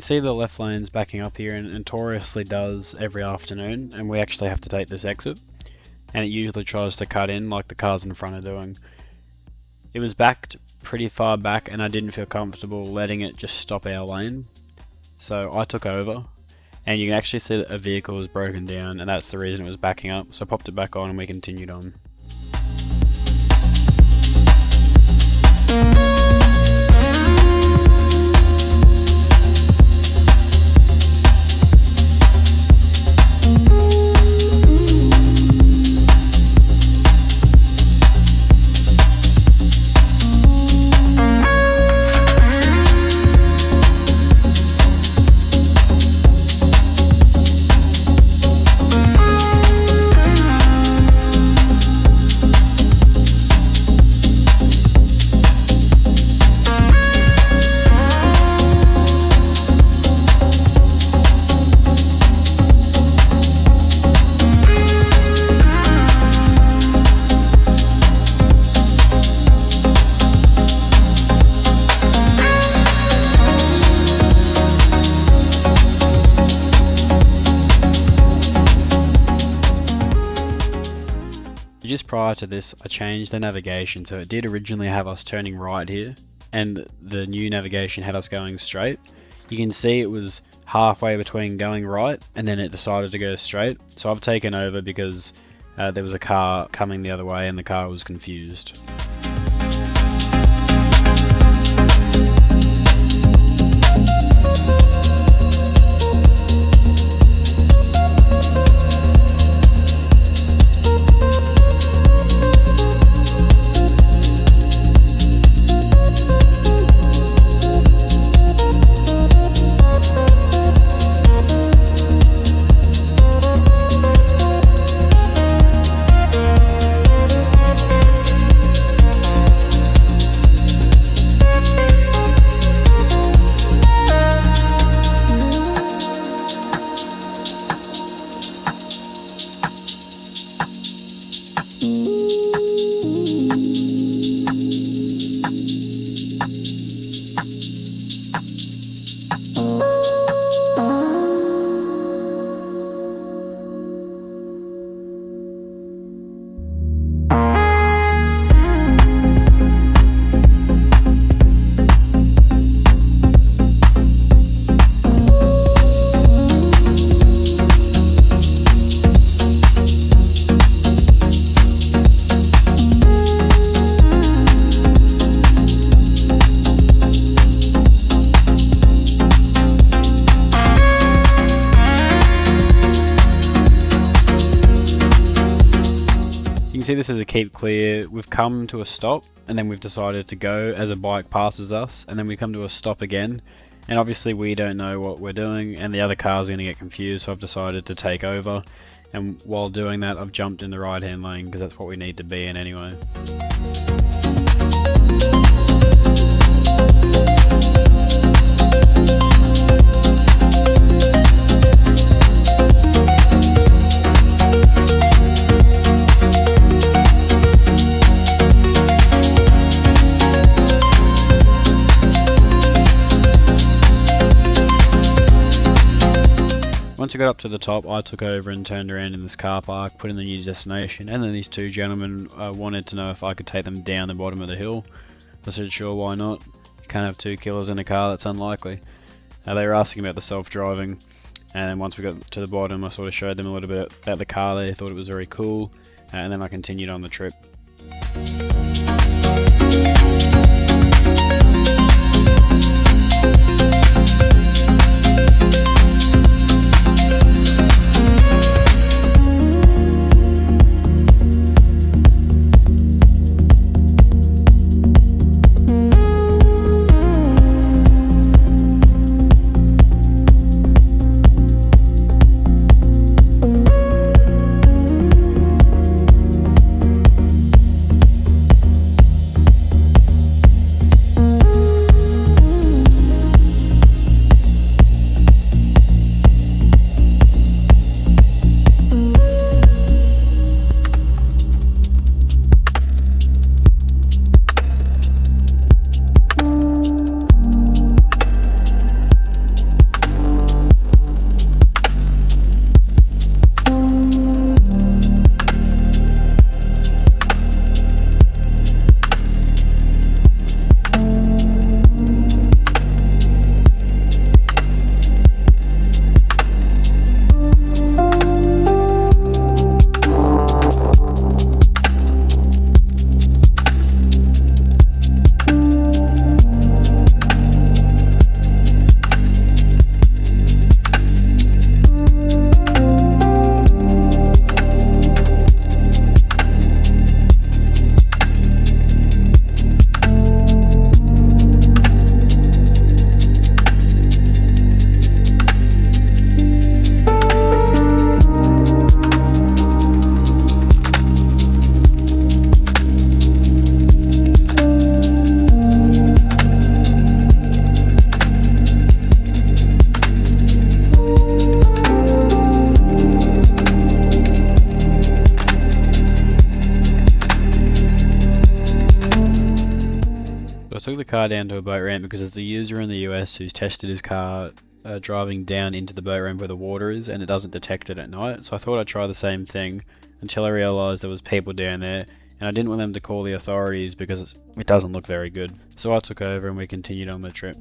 see the left lane's backing up here, and notoriously does every afternoon, and we actually have to take this exit, and it usually tries to cut in like the cars in front are doing. It was backed pretty far back, and I didn't feel comfortable letting it just stop our lane, so I took over, and you can actually see that a vehicle was broken down, and that's the reason it was backing up, so I popped it back on and we continued on. Just prior to this, I changed the navigation, so it did originally have us turning right here, and the new navigation had us going straight. You can see it was halfway between going right, and then it decided to go straight. So I've taken over because there was a car coming the other way, and the car was confused. You can see this is a keep clear. We've come to a stop, and then we've decided to go as a bike passes us, and then we come to a stop again, and obviously we don't know what we're doing, and the other car's going to get confused, so I've decided to take over, and while doing that I've jumped in the right hand lane because that's what we need to be in anyway. Once we got up to the top, I took over and turned around in this car park, put in the new destination, and then these two gentlemen wanted to know if I could take them down the bottom of the hill. I said sure, why not? You can't have two killers in a car, that's unlikely. They were asking about the self-driving, and once we got to the bottom I sort of showed them a little bit about the car. They thought it was very cool, and then I continued on the trip. took the car down to a boat ramp because there's a user in the US who's tested his car driving down into the boat ramp where the water is, and it doesn't detect it at night. So I thought I'd try the same thing until I realised there was people down there, and I didn't want them to call the authorities because it doesn't look very good. So I took over and we continued on the trip.